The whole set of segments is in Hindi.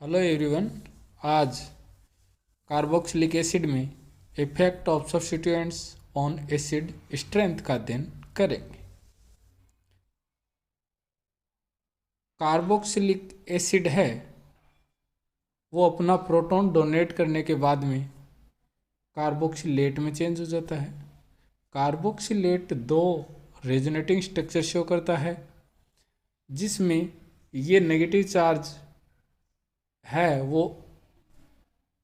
Hello everyone. आज कार्बोक्सिलिक एसिड में effect of substituents on acid strength का अध्ययन करेंगे। कार्बोक्सिलिक एसिड है वो अपना प्रोटॉन डोनेट करने के बाद में कार्बोक्सिलेट में चेंज हो जाता है। कार्बोक्सिलेट दो रेजोनेटिंग स्ट्रक्चर शो करता है जिसमें ये नेगेटिव चार्ज है वो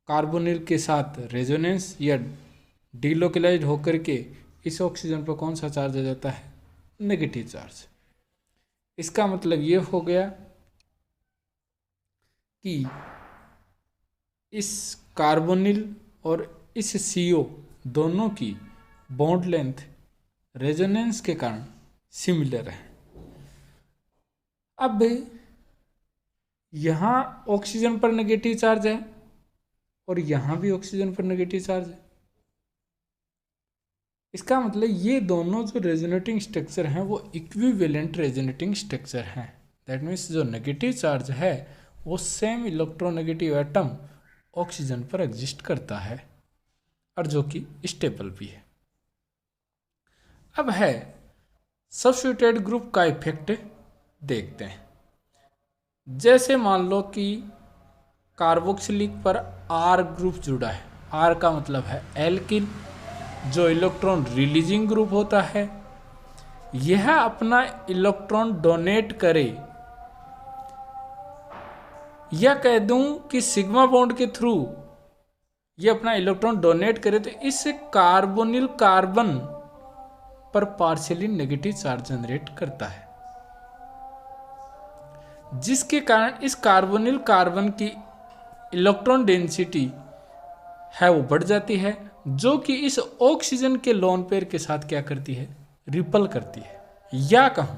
कार्बोनिल के साथ रेजोनेंस या डीलोकलाइज होकर के इस ऑक्सीजन पर कौन सा चार्ज आ जाता है? Negative charge. इसका मतलब ये हो गया कि इस कार्बोनिल और इस CO दोनों की बॉन्ड लेंथ रेजोनेंस के कारण सिमिलर है। अब यहाँ ऑक्सीजन पर नेगेटिव चार्ज है और यहाँ भी ऑक्सीजन पर नेगेटिव चार्ज है। इसका मतलब ये दोनों जो रेजोनेटिंग स्ट्रक्चर हैं वो इक्विवेलेंट रेजोनेटिंग स्ट्रक्चर हैं। दैट मीन्स जो नेगेटिव चार्ज है वो सेम इलेक्ट्रोनेगेटिव एटम ऑक्सीजन पर एग्जिस्ट करता है और जो कि स्टेबल भी है। अब है सब्स्टिट्यूटेड ग्रुप का इफेक्ट देखते हैं। जैसे मान लो कि कार्बोक्सिलिक पर R ग्रुप जुड़ा है। R का मतलब है एल्किन, जो इलेक्ट्रॉन रिलीजिंग ग्रुप होता है। यह अपना इलेक्ट्रॉन डोनेट करे या कह दूं कि सिग्मा बॉन्ड के थ्रू यह अपना इलेक्ट्रॉन डोनेट करे तो इससे कार्बोनिल कार्बन पर पार्शियली नेगेटिव चार्ज जनरेट करता है, जिसके कारण इस कार्बोनिल कार्बन की इलेक्ट्रॉन डेंसिटी है वो बढ़ जाती है, जो कि इस ऑक्सीजन के लोन पेयर के साथ क्या करती है? रिपल करती है। या कहूं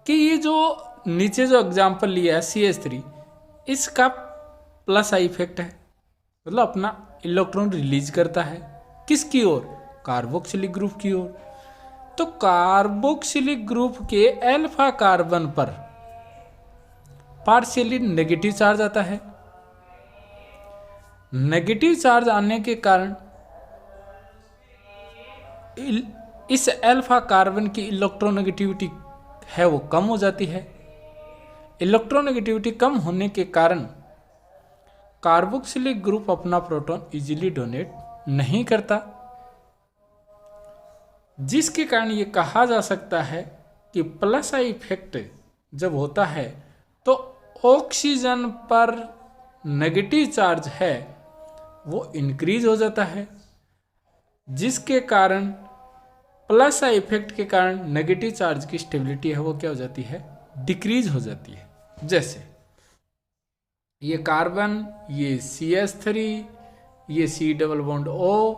कि ये जो नीचे जो एग्जांपल लिया है CH3, इसका प्लस आई इफेक्ट है, मतलब अपना इलेक्ट्रॉन रिलीज करता है किसकी ओर? कार्बोक्सिलिक ग्रुप की ओर। तो कार्बोक्सिलिक ग्रुप के अल्फा कार्बन पर पार्शियली नेगेटिव चार्ज आता है। नेगेटिव चार्ज आने के कारण इस अल्फा कार्बन की इलेक्ट्रोनेगेटिविटी है वो कम हो जाती है। इलेक्ट्रोनेगेटिविटी कम होने के कारण कार्बोक्सिलिक ग्रुप अपना प्रोटॉन इजीली डोनेट नहीं करता, जिसके कारण ये कहा जा सकता है कि प्लस आई इफेक्ट जब होता है तो ऑक्सीजन पर नेगेटिव चार्ज है वो इंक्रीज हो जाता है, जिसके कारण प्लस आई इफेक्ट के कारण नेगेटिव चार्ज की स्टेबिलिटी है वो क्या हो जाती है? डिक्रीज हो जाती है। जैसे ये कार्बन, ये CH3, ये C डबल बॉन्ड O,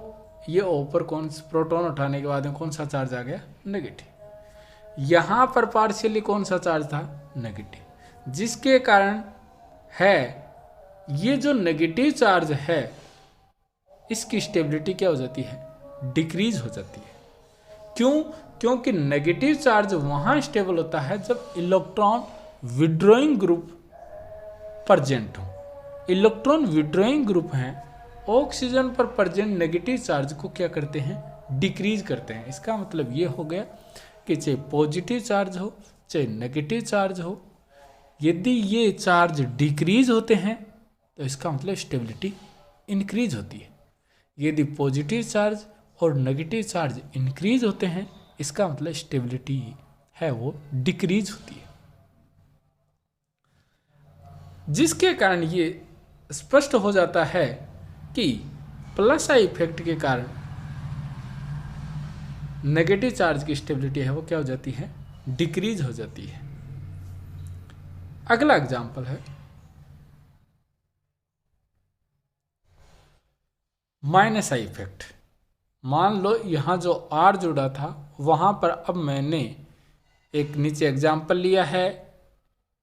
ये O पर कौन प्रोटॉन उठाने के बाद में कौन सा चार्ज आ गया? नेगेटिव। यहाँ पर पार्शियली कौन सा चार्ज था? नेगेटिव, जिसके कारण है ये जो नेगेटिव चार्ज है इसकी स्टेबिलिटी क्या हो जाती है? डिक्रीज हो जाती है। क्यों? क्योंकि नेगेटिव चार्ज वहाँ स्टेबल होता है जब इलेक्ट्रॉन विड्रॉइंग ग्रुप प्रेजेंट हो। इलेक्ट्रॉन विड्रॉइंग ग्रुप हैं ऑक्सीजन पर प्रेजेंट नेगेटिव चार्ज को क्या करते हैं? डिक्रीज करते हैं। इसका मतलब ये हो गया कि चाहे पॉजिटिव चार्ज हो चाहे नेगेटिव चार्ज हो, यदि ये चार्ज डिक्रीज होते हैं तो इसका मतलब स्टेबिलिटी इंक्रीज होती है। यदि पॉजिटिव चार्ज और नेगेटिव चार्ज इंक्रीज होते हैं इसका मतलब स्टेबिलिटी है वो डिक्रीज होती है, जिसके कारण ये स्पष्ट हो जाता है कि प्लस आई इफेक्ट के कारण नेगेटिव चार्ज की स्टेबिलिटी है वो क्या हो जाती है? डिक्रीज हो जाती है। अगला एग्जांपल है माइनस आई इफेक्ट। मान लो यहाँ जो R जुड़ा था वहाँ पर अब मैंने एक नीचे एग्जांपल लिया है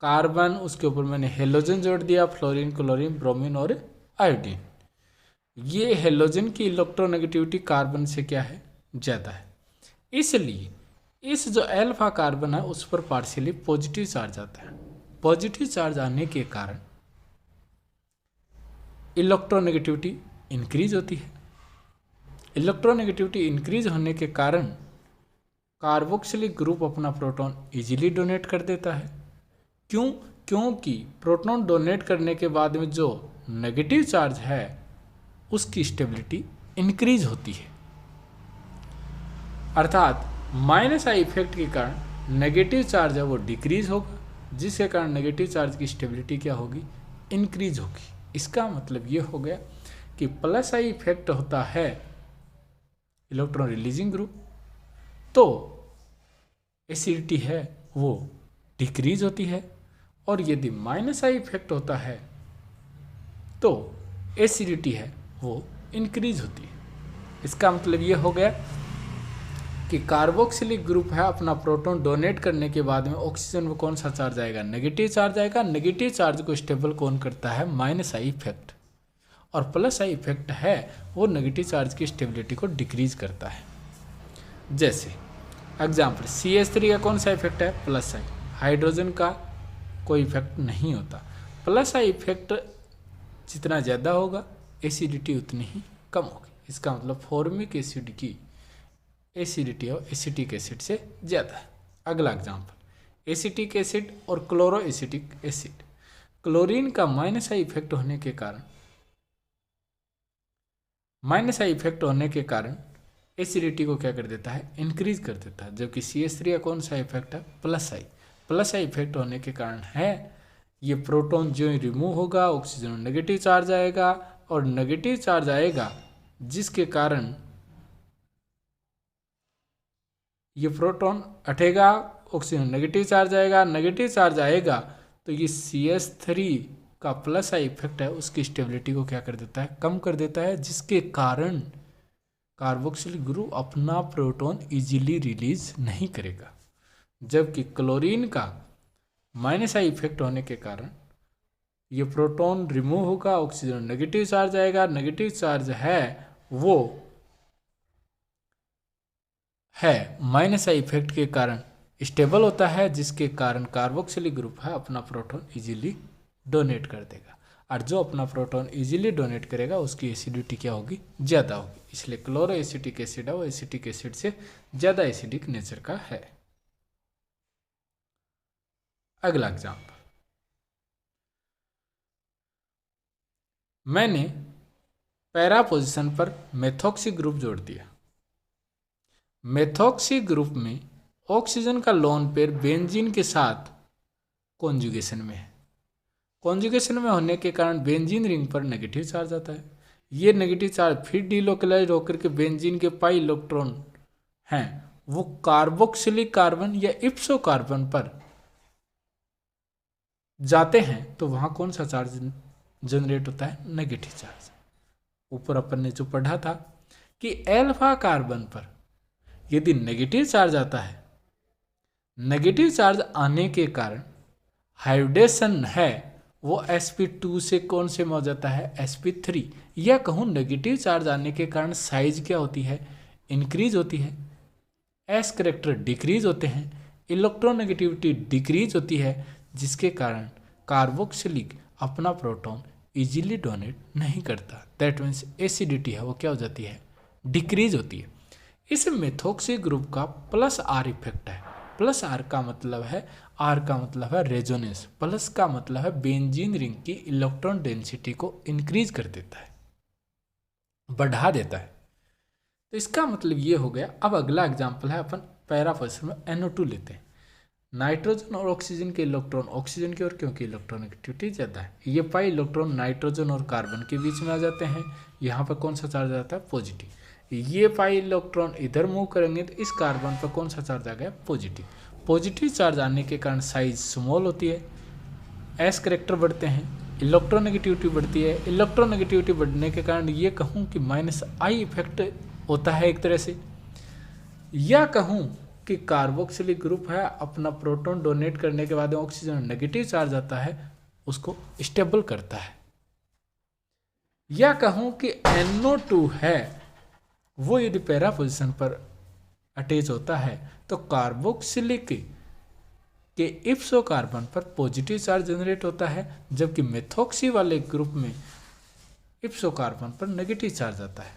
कार्बन, उसके ऊपर मैंने हेलोजन जोड़ दिया, फ्लोरीन, क्लोरीन, ब्रोमीन और आयोडीन। ये हेलोजन की इलेक्ट्रोनेगेटिविटी कार्बन से क्या है? ज़्यादा है, इसलिए इस जो अल्फा कार्बन है उस पर पार्शियली पॉजिटिव चार्ज आता है। पॉजिटिव चार्ज आने के कारण इलेक्ट्रोनेगेटिविटी इंक्रीज होती है। इलेक्ट्रोनेगेटिविटी इंक्रीज होने के कारण कार्बोक्सिलिक ग्रुप अपना प्रोटॉन इजीली डोनेट कर देता है। क्यों? क्योंकि प्रोटॉन डोनेट करने के बाद में जो नेगेटिव चार्ज है उसकी स्टेबिलिटी इंक्रीज होती है, अर्थात माइनस आई इफेक्ट के कारण नेगेटिव चार्ज है वो डिक्रीज होगा, जिसके कारण नेगेटिव चार्ज की स्टेबिलिटी क्या होगी? इंक्रीज होगी। इसका मतलब ये हो गया कि प्लस आई इफेक्ट होता है इलेक्ट्रॉन रिलीजिंग ग्रुप, तो एसिडिटी है वो डिक्रीज होती है, और यदि माइनस आई इफेक्ट होता है तो एसिडिटी है वो इंक्रीज होती है। इसका मतलब ये हो गया कि कार्बोक्सिलिक ग्रुप है अपना प्रोटॉन डोनेट करने के बाद में ऑक्सीजन में कौन सा चार्ज आएगा? नेगेटिव चार्ज आएगा। नेगेटिव चार्ज को स्टेबल कौन करता है? Minus I effect. और प्लस आई इफेक्ट है वो नेगेटिव चार्ज की स्टेबिलिटी को डिक्रीज करता है। जैसे एग्जाम्पल CH3 का कौन सा इफेक्ट है? प्लस आई। हाइड्रोजन का कोई इफेक्ट नहीं होता। प्लस आई इफेक्ट जितना ज़्यादा होगा एसिडिटी उतनी ही कम होगी। इसका मतलब फॉर्मिक एसिड की एसिडिटी और एसिटिक एसिड से ज़्यादा है। अगला एग्जाम्पल एसिटिक एसिड और क्लोरो एसिटिक एसिड। क्लोरीन का माइनस आई इफेक्ट होने के कारण एसिडिटी को क्या कर देता है? इंक्रीज कर देता है। जबकि CH3 का कौन सा इफेक्ट है? Plus I. Plus I effect होने के कारण है ये प्रोटॉन जो ही रिमूव होगा ऑक्सीजन में नेगेटिव चार्ज आएगा, और नेगेटिव चार्ज आएगा जिसके कारण ये प्रोटॉन हटेगा, ऑक्सीजन नेगेटिव चार्ज आएगा। नेगेटिव चार्ज आएगा तो ये CH3 का प्लस आई इफेक्ट है उसकी स्टेबिलिटी को क्या कर देता है? कम कर देता है, जिसके कारण कार्बोक्सिलिक ग्रुप अपना प्रोटॉन इजीली रिलीज नहीं करेगा। जबकि क्लोरीन का माइनस आई इफेक्ट होने के कारण ये प्रोटॉन रिमूव होगा, ऑक्सीजन नेगेटिव चार्ज आएगा। नेगेटिव चार्ज है वो है माइनस आई इफेक्ट के कारण स्टेबल होता है, जिसके कारण कार्बोक्सिलिक ग्रुप है अपना प्रोटॉन इजीली डोनेट कर देगा। और जो अपना प्रोटॉन इजीली डोनेट करेगा उसकी एसिडिटी क्या होगी? ज़्यादा होगी। इसलिए क्लोरो एसिटिक एसिड है वो एसिटिक एसिड से ज़्यादा एसिडिक नेचर का है। अगला एग्जाम्पल, मैंने पैरा पोजीशन पर मेथॉक्सी ग्रुप जोड़ दिया। मेथॉक्सी ग्रुप में ऑक्सीजन का लोन पेयर बेंजीन के साथ कॉन्जुगेशन में है। कॉन्जुगेशन में होने के कारण बेंजीन रिंग पर नेगेटिव चार्ज आता है। ये नेगेटिव चार्ज फिर डिलोकलाइज होकर के बेंजीन के पाई इलेक्ट्रॉन हैं वो कार्बोक्सिलिक कार्बन या इप्सो कार्बन पर जाते हैं, तो वहाँ कौन सा चार्ज जनरेट होता है? Negative charge. ऊपर अपन ने जो पढ़ा था कि एल्फा कार्बन पर यदि नेगेटिव चार्ज आता है, नेगेटिव चार्ज आने के कारण हाइब्रिडेशन है वो sp2 से कौन से में हो जाता है? sp3। या कहूँ नेगेटिव चार्ज आने के कारण साइज क्या होती है? इंक्रीज होती है। एस करेक्टर डिक्रीज होते हैं, इलेक्ट्रोनेगेटिविटी डिक्रीज होती है, जिसके कारण कार्बोक्सिलिक अपना प्रोटॉन इजीली डोनेट नहीं करता। दैट मीन्स एसिडिटी है वो क्या हो जाती है? डिक्रीज होती है। इस मेथॉक्सी ग्रुप का प्लस आर इफेक्ट है। प्लस आर का मतलब है रेजोनेंस। प्लस का मतलब है बेंजीन रिंग की इलेक्ट्रॉन डेंसिटी को इंक्रीज कर देता है, बढ़ा देता है। तो इसका मतलब ये हो गया। अब अगला एग्जाम्पल है अपन पैरा पोजीशन में NO2 लेते हैं। नाइट्रोजन और ऑक्सीजन के इलेक्ट्रॉन ऑक्सीजन की ओर, क्योंकि इलेक्ट्रोनेगेटिविटी ज़्यादा है, ये पाई इलेक्ट्रॉन नाइट्रोजन और कार्बन के बीच में आ जाते हैं। यहाँ पर कौन सा चार्ज आता है? पॉजिटिव। ये पाई इलेक्ट्रॉन इधर मूव करेंगे तो इस कार्बन पर कौन सा चार्ज आ गया? पॉजिटिव। पॉजिटिव चार्ज आने के कारण साइज स्मॉल होती है, एस करेक्टर बढ़ते हैं, इलेक्ट्रोनेगेटिविटी बढ़ती है। इलेक्ट्रोनेगेटिविटी बढ़ने के कारण ये कहूँ कि माइनस आई इफेक्ट होता है एक तरह से, या कहूँ कि कार्बोक्सिलिक ग्रुप है अपना प्रोटॉन डोनेट करने के बाद ऑक्सीजन नेगेटिव चार्ज आता है उसको स्टेबल करता है। या कहूँ कि NO2 है वो यदि पैरा पोजीशन पर अटैच होता है तो कार्बोक्सिलिक कि इप्सो कार्बन पर पॉजिटिव चार्ज जनरेट होता है, जबकि मेथॉक्सी वाले ग्रुप में इप्सो कार्बन पर नेगेटिव चार्ज आता है।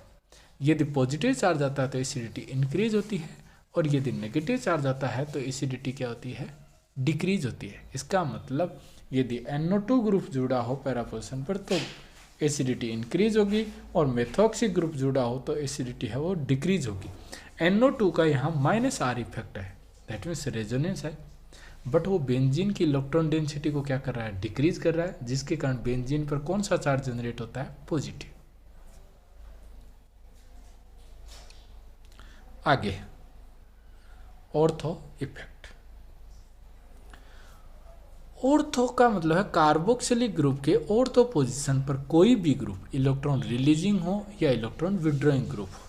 यदि पॉजिटिव चार्ज आता है तो एसिडिटी इंक्रीज होती है, और यदि नेगेटिव चार्ज आता है तो एसिडिटी क्या होती है, डिक्रीज होती है। इसका मतलब यदि NO2 ग्रुप जुड़ा हो पैरा पोजीशन पर तो एसिडिटी इंक्रीज होगी, और मेथॉक्सी ग्रुप जुड़ा हो तो एसिडिटी है वो डिक्रीज होगी। NO2 का यहाँ -R इफेक्ट है, दैट मीन्स रेजोनेंस है, बट वो बेंजीन की इलेक्ट्रॉन डेंसिटी को क्या कर रहा है, डिक्रीज कर रहा है, जिसके कारण बेंजीन पर कौन सा चार्ज जनरेट होता है, पॉजिटिव। आगे ऑर्थो इफेक्ट। ऑर्थो का मतलब है कार्बोक्सिलिक ग्रुप के ऑर्थो पोजीशन पर कोई भी ग्रुप इलेक्ट्रॉन रिलीजिंग हो या इलेक्ट्रॉन विड्रॉइंग ग्रुप हो,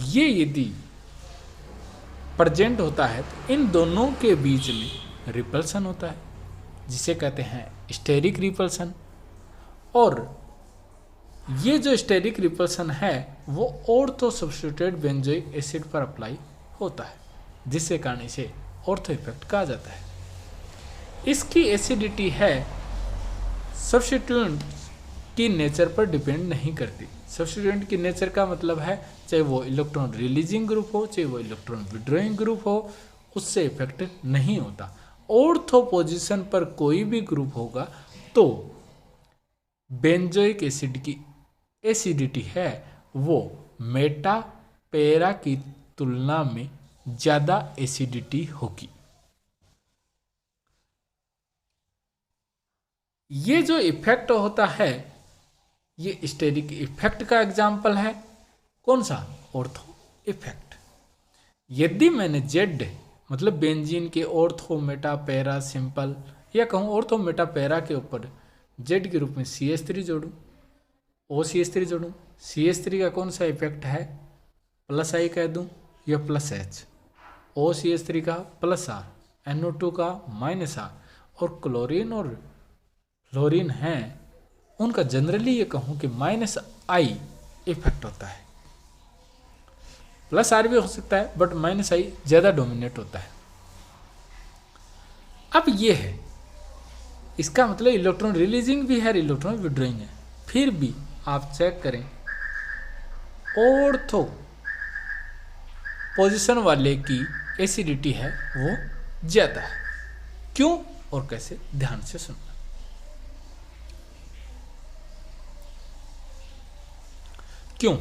ये यदि प्रेजेंट होता है तो इन दोनों के बीच में रिपल्सन होता है, जिसे कहते हैं स्टेरिक रिपल्सन। और ये जो स्टेरिक रिपल्सन है वो ऑर्थो सब्स्टिट्यूटेड बेंजोइक एसिड पर अप्लाई होता है, जिसके कारण इसे ऑर्थो इफेक्ट कहा जाता है। इसकी एसिडिटी है सब्स्टिट्यूएंट की नेचर पर डिपेंड नहीं करती। सब्स्टिट्यूएंट की नेचर का मतलब है चाहे वो इलेक्ट्रॉन रिलीजिंग ग्रुप हो चाहे वो इलेक्ट्रॉन विड्रॉइंग ग्रुप हो, उससे इफेक्ट नहीं होता। ऑर्थो पोजीशन पर कोई भी ग्रुप होगा तो बेंजोइक एसिड की एसिडिटी है वो मेटा पैरा की तुलना में ज्यादा एसिडिटी होगी। ये जो इफेक्ट होता है ये स्टेरिक इफेक्ट का एग्जाम्पल है। कौन सा, ऑर्थो इफेक्ट। यदि मैंने जेड मतलब बेंजीन के ऑर्थो मेटा पैरा सिंपल या कहूँ ऑर्थो मेटा पैरा के ऊपर जेड के रूप में CH3 जोड़ूँ, OCH3 जोड़ूँ, CH3 का कौन सा इफेक्ट है, +I कह दूँ या +H, OCH3 का +R, NO2 का -R, और क्लोरीन और फ्लोरीन हैं उनका जनरली ये कहूँ कि -I इफेक्ट होता है। +R भी हो सकता है बट -I ज़्यादा डोमिनेट होता है। अब ये है, इसका मतलब इलेक्ट्रॉन रिलीजिंग भी है, इलेक्ट्रॉन विड्रॉइंग है। फिर भी आप चेक करें ऑर्थो पोजीशन वाले की एसिडिटी है वो ज़्यादा है। क्यों और कैसे, ध्यान से सुनना। क्यों,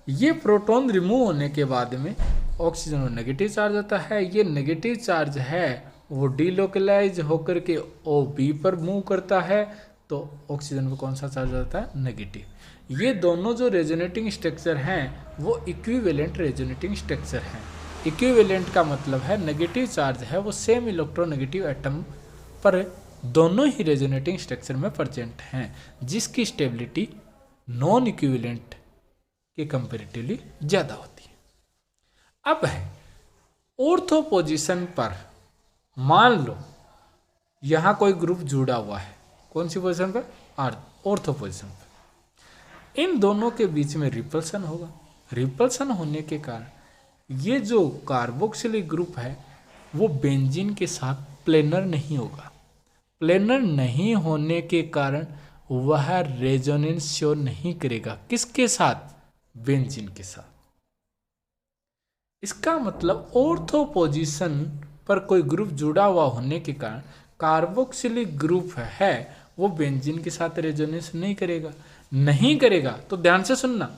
ये प्रोटॉन रिमूव होने के बाद में ऑक्सीजन में नेगेटिव चार्ज होता है। ये नेगेटिव चार्ज है वो डीलोकलाइज होकर के OB पर मूव करता है, तो ऑक्सीजन में कौन सा चार्ज आता है, नेगेटिव। ये दोनों जो रेजोनेटिंग स्ट्रक्चर हैं वो इक्विवेलेंट रेजोनेटिंग स्ट्रक्चर हैं। इक्विवेलेंट का मतलब है नेगेटिव चार्ज है वो सेम इलेक्ट्रोनेगेटिव एटम पर दोनों ही रेजोनेटिंग स्ट्रक्चर में प्रेजेंट हैं, जिसकी स्टेबिलिटी नॉन इक्विवेलेंट के कंपेरेटिवली ज़्यादा होती है। अब है ऑर्थो पोजीशन पर मान लो यहाँ कोई ग्रुप जुड़ा हुआ है, कौन सी पोजीशन पर, ऑर्थो पोजीशन पर। इन दोनों के बीच में रिपल्सन होगा। रिपल्सन होने के कारण ये जो कार्बोक्सिलिक ग्रुप है वो बेंजीन के साथ प्लेनर नहीं होगा। प्लेनर नहीं होने के कारण वह रेजोनेंस शो नहीं करेगा, किसके साथ, बेंजीन के साथ। इसका मतलब ऑर्थो पोजीशन पर कोई ग्रुप जुड़ा हुआ होने के कारण कार्बोक्सिलिक ग्रुप है वो बेंजीन के साथ रेजोनेंस नहीं करेगा। तो ध्यान से सुनना,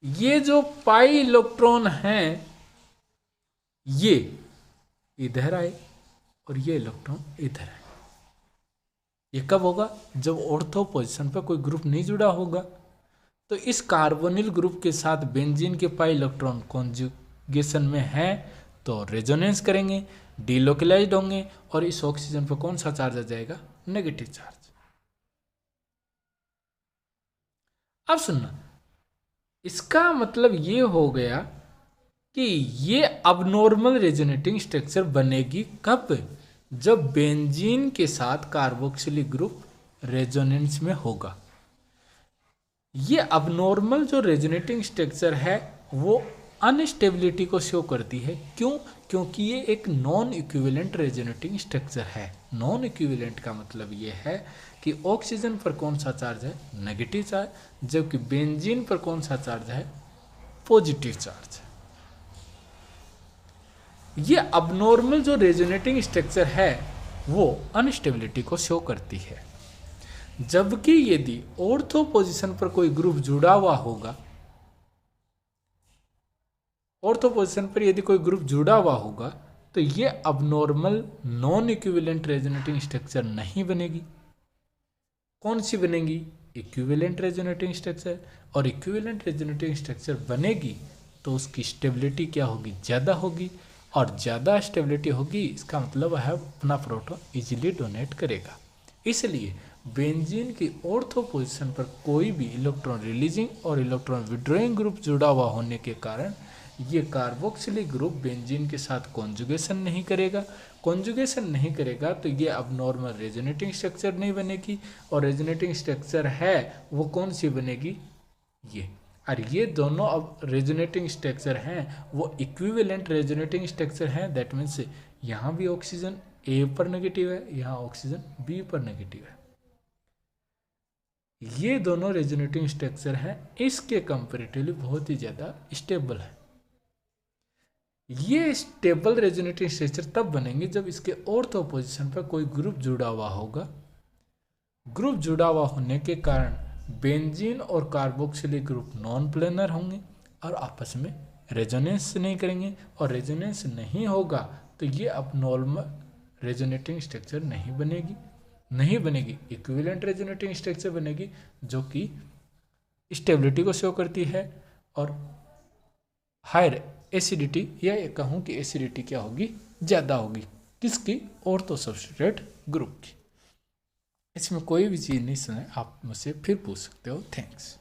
ये जो पाई इलेक्ट्रॉन हैं ये इधर आए और ये इलेक्ट्रॉन इधर आए। ये कब होगा, जब ऑर्थो पोजीशन पर कोई ग्रुप नहीं जुड़ा होगा। तो इस कार्बोनिल ग्रुप के साथ बेंजीन के पाई इलेक्ट्रॉन कॉन्जुगेशन में हैं तो रेजोनेंस करेंगे, डीलोकलाइज्ड होंगे, और इस ऑक्सीजन पर कौन सा चार्ज आ जाएगा, नेगेटिव चार्ज। अब सुनना, इसका मतलब ये हो गया कि ये अबनॉर्मल रेजोनेटिंग स्ट्रक्चर बनेगी कब, जब बेंजीन के साथ कार्बोक्सिलिक ग्रुप रेजोनेंस में होगा। ये अबनॉर्मल जो रेजोनेटिंग स्ट्रक्चर है वो अनस्टेबिलिटी को शो करती है। क्यों? क्योंकि ये एक नॉन इक्विवेलेंट रेजोनेटिंग स्ट्रक्चर है। नॉन इक्विवेलेंट का मतलब ये है कि ऑक्सीजन पर कौन सा चार्ज है? नेगेटिव चार्ज, जबकि बेंजीन पर कौन सा चार्ज है? पॉजिटिव चार्ज है। ये अबनॉर्मल जो रेजोनेटिंग स्ट्रक्चर है वो अनस्टेबिलिटी को शो करती है। जबकि यदि ऑर्थो पोजीशन पर कोई ग्रुप जुड़ा हुआ होगा, ऑर्थो पोजीशन पर यदि कोई ग्रुप जुड़ा हुआ होगा तो ये abnormal non equivalent resonating structure नहीं बनेगी। कौन सी बनेगी? Equivalent resonating structure. और इक्विवेलेंट रेजोनेटिंग स्ट्रक्चर बनेगी तो उसकी स्टेबिलिटी क्या होगी? ज़्यादा होगी। और ज़्यादा स्टेबिलिटी होगी इसका मतलब है अपना प्रोटॉन इजीली डोनेट करेगा। इसलिए बेंजीन की ऑर्थो पोजीशन पर कोई भी इलेक्ट्रॉन रिलीजिंग और इलेक्ट्रॉन विड्रॉइंग ग्रुप जुड़ा हुआ होने के कारण ये कार्बोक्सिलिक ग्रुप बेंजीन के साथ कॉन्जुगेशन नहीं करेगा। कॉन्जुगेशन नहीं करेगा तो ये अब नॉर्मल रेजोनेटिंग स्ट्रक्चर नहीं बनेगी। और रेजोनेटिंग स्ट्रक्चर है वो कौन सी बनेगी? ये। और ये दोनों अब रेजोनेटिंग स्ट्रक्चर हैं वो इक्विवेलेंट रेजोनेटिंग स्ट्रक्चर हैं। दैट मीन्स यहाँ भी ऑक्सीजन ए पर नेगेटिव है, यहाँ ऑक्सीजन बी पर नेगेटिव है। ये दोनों रेजोनेटिंग स्ट्रक्चर हैं, इसके कंपेरेटिवली बहुत ही ज़्यादा स्टेबल है। ये स्टेबल रेजोनेटिंग स्ट्रक्चर तब बनेंगे जब इसके ऑर्थो पोजीशन पर कोई ग्रुप जुड़ा हुआ होगा। ग्रुप जुड़ा हुआ होने के कारण बेंजीन और कार्बोक्सिलिक ग्रुप नॉन प्लेनर होंगे और आपस में रेजोनेंस नहीं करेंगे। और रेजोनेंस नहीं होगा तो ये अब नॉर्मल रेजोनेटिंग स्ट्रक्चर नहीं बनेगी। इक्विवेलेंट रेजोनेटिंग स्ट्रक्चर बनेगी जो कि स्टेबिलिटी को शो करती है और हायर एसिडिटी, या ये कहूँ कि एसिडिटी क्या होगी? ज़्यादा होगी। किसकी? ऑर्थो सब्स्ट्रेट ग्रुप की। इसमें कोई भी चीज़ नहीं सुने आप मुझसे फिर पूछ सकते हो। थैंक्स।